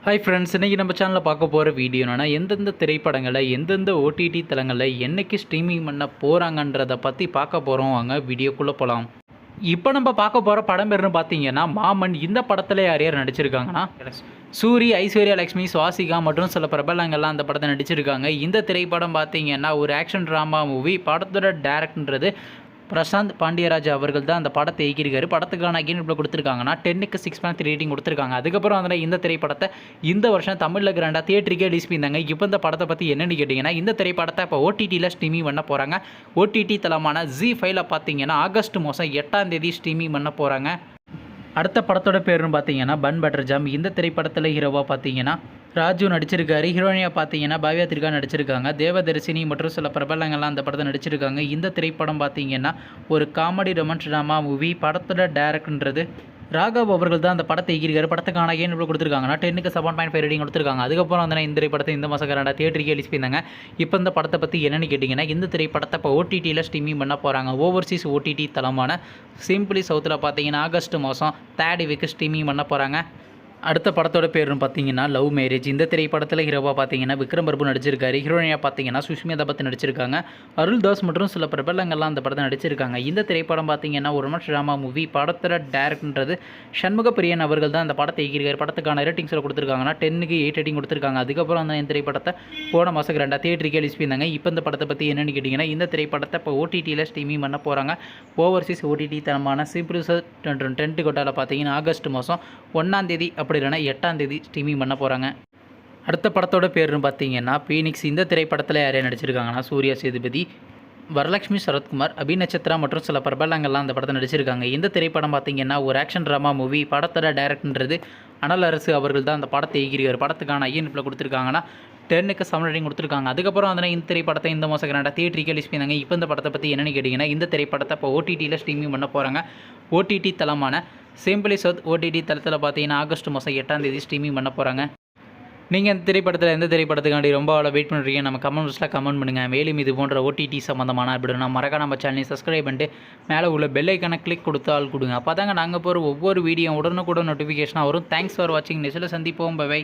Hi friends, இன்றைக்கி நம்ம சேனலில் பார்க்க போகிற வீடியோ என்னென்னா எந்தெந்த திரைப்படங்களை எந்தெந்த ஓடிடி தளங்களில் என்றைக்கு ஸ்ட்ரீமிங் பண்ண போகிறாங்கன்றதை பற்றி பார்க்க போகிறோம். வாங்க வீடியோக்குள்ளே போகலாம். இப்போ நம்ம பார்க்க போகிற படம் பேர்னு பார்த்தீங்கன்னா மாமன். இந்த படத்தில் யார் யார் நடிச்சிருக்காங்கன்னா சூரி, ஐஸ்வர்யா லட்சுமி, சுவாசிகா மற்றும் சில பிரபலங்கள்லாம் அந்த படத்தை நடிச்சிருக்காங்க. இந்த திரைப்படம் பார்த்தீங்கன்னா ஒரு ஆக்ஷன் ட்ராமா மூவி. படத்தோட டேரக்டர்ன்றது பிரசாந்த் பாண்டியராஜ் அவர்கள் தான் அந்த படத்தை இயக்கியிருக்காரு. படத்துக்கான அகைன் இப்போ கொடுத்துருக்காங்கன்னா 10க்கு 6.3 ரேட்டிங் கொடுத்துருக்காங்க. அதுக்கப்புறம் அதில் இந்த திரைப்படத்தை இந்த வருஷம் தமிழில் கிராண்டாக தியேட்டருக்கே ரிலீஸ் பண்ணியிருந்தாங்க. இப்போ இந்த படத்தை பற்றி என்னென்னு கேட்டிங்கன்னா, இந்த திரைப்படத்தை இப்போ ஓடிடியில் ஸ்ட்ரீமிங் பண்ண போகிறாங்க. ஓடிடி தளமான ZEE5ல பார்த்தீங்கன்னா ஆகஸ்ட் மாதம் 8ஆம் தேதி ஸ்ட்ரீமிங் பண்ண போகிறாங்க. அடுத்த படத்தோட பேருன்னு பார்த்தீங்கன்னா பன் பட்டர் ஜாம். இந்த திரைப்படத்தில் ஹீரோவாக பார்த்தீங்கன்னா ராஜு நடிச்சிருக்காரு. ஹீரோயினியாக பார்த்தீங்கன்னா பவ்யா திரிகா நடிச்சிருக்காங்க. தேவதர்சினி மற்றும் சில பிரபலங்கள்லாம் அந்த படத்தை நடிச்சிருக்காங்க. இந்த திரைப்படம் பார்த்தீங்கன்னா ஒரு காமெடி ரொமான்ஸ் ட்ராமா மூவி. படத்தோட டேரக்டர்ன்றது ராகவ் அவர்கள் தான் அந்த படத்தை இயக்கியிருக்காரு. படத்துக்கான ஏன் இப்போ கொடுத்துருக்காங்கன்னா 10க்கு 7.5 ரேட்டிங் கொடுத்துருக்காங்க. அதுக்கப்புறம் வந்து இந்த திரைப்படத்தை இந்த மாதம் கரண்டா தியேட்டருக்கு ரிலீஸ் பண்ணியிருந்தாங்க. இப்போ இந்த படத்தை பற்றி என்னென்னு கேட்டிங்கன்னா, இந்த திரைப்படத்தை இப்போ ஓடிடியில் ஸ்ட்ரீமிங் பண்ண போகிறாங்க. ஓவர்சீஸ் ஓடிடி தளமான சிம்பிளி சவுத்தில் பார்த்தீங்கன்னா ஆகஸ்ட் மாதம் 3rd வீக் ஸ்ட்ரீமிங் பண்ண போகிறாங்க. அடுத்த படத்தோட பேருன்னு பார்த்தீங்கன்னா லவ் மேரேஜ். இந்த திரைப்படத்தில் ஹீரோவாக பார்த்தீங்கன்னா விக்ரம் பிரபு நடிச்சிருக்காரு. ஹீரோயினியாக பார்த்தீங்கன்னா சுஷ்மிதா பத் நடிச்சிருக்காங்க. அருள்தாஸ் மற்றும் சில பிரபலங்கள்லாம் அந்த படத்தை நடிச்சிருக்காங்க. இந்த திரைப்படம் பார்த்தீங்கன்னா ஒரு ரொமான்ஸ் ட்ராமா மூவி. படத்தோட டேரக்டர்ன்றது சண்முக பிரியன் அவர்கள் தான் அந்த படத்தை இயக்கியிருக்காரு. படத்துக்கான ரேட்டிங்ஸில் கொடுத்துருக்காங்கன்னா 10க்கு 8 ரேட்டிங் கொடுத்துருக்காங்க. அதுக்கப்புறம் அந்த இந்த திரைப்படத்தை போன மாதம் 2 தியேட்டருக்கு ரிலீஸ் பண்ணியிருந்தாங்க. இப்போ இந்த படத்தை பற்றி என்னென்னு கேட்டிங்கன்னா, இந்த திரைப்படத்தை இப்போ ஓடிடியில் ஸ்ட்ரீமிங் பண்ண போகிறாங்க. ஓவர்சீஸ் ஓடிடி தரமான சிம்பிள்ஸ் 10 கொட்டாவில் பார்த்தீங்கன்னா ஆகஸ்ட் மாதம் 1ஆம் தேதி அப்படி இல்லைனா 8ஆம் தேதி ஸ்ட்ரீமிங் பண்ண போகிறாங்க. அடுத்த படத்தோட பேருன்னு பார்த்தீங்கன்னா பீனிக்ஸ். இந்த திரைப்படத்தில் யார் நடிச்சிருக்காங்கன்னா சூர்யா சேதுபதி, வரலட்சுமி சரத்குமார், அபிநட்சத்ரா மற்றும் சில பிரபலங்கள்லாம் அந்த படத்தை நடிச்சிருக்காங்க. இந்த திரைப்படம் பார்த்தீங்கன்னா ஒரு ஆக்ஷன் ட்ராமா மூவி. படத்தோட டேரக்டர்ன்றது அனல் அரசு அவர்கள் தான் அந்த படத்தை இயக்கியிருக்காரு. படத்துக்கான ஐஎன்எஃப்ல கொடுத்துருக்காங்கன்னா 10க்கு 7 ரேட்டிங் கொடுத்துருக்காங்க. அதுக்கப்புறம் அதில் இந்த திரைப்படத்தை இந்த மாதம் கனடா தியேட்டருக்கு ரிலீஸ் பண்ணியிருந்தாங்க. இப்போ இந்த படத்தை பற்றி என்னென்னு கேட்டிங்கன்னா, இந்த திரைப்படத்தை இப்போ ஓடிடியில் ஸ்ட்ரீமிங் பண்ண போகிறாங்க. ஓடிடி தளமான சிம்பிளி சவுத் ஓடிடி தளத்தில் பார்த்தீங்கன்னா ஆகஸ்ட் மாதம் 8ஆம் தேதி ஸ்ட்ரீமிங் பண்ண போகிறாங்க. நீங்கள் இந்த திரைப்படத்தில் எந்த திரைப்படத்துக்காண்டி ரொம்ப வெயிட் பண்ணுறீங்க? நம்ம கமெண்ட் பாக்ஸில் கமெண்ட் பண்ணுங்கள். மேலும் இது போன்ற ஓடிடி சம்மந்தமான அப்படின்னா மறக்காம நம்ம சேனலை சப்ஸ்கிரைப் பண்ணிட்டு மேலே உள்ள பெல் ஐக்கானை கிளிக் கொடுத்தால் கொடுங்க. அப்போ தாங்க நாங்கள் போகிற ஒவ்வொரு வீடியோ உடனுக்குடன் நோட்டிஃபிகேஷனாக வரும். தேங்க்ஸ் ஃபார் வாட்சிங். நெக்ஸ்ட்டில் சந்திப்போம். பை.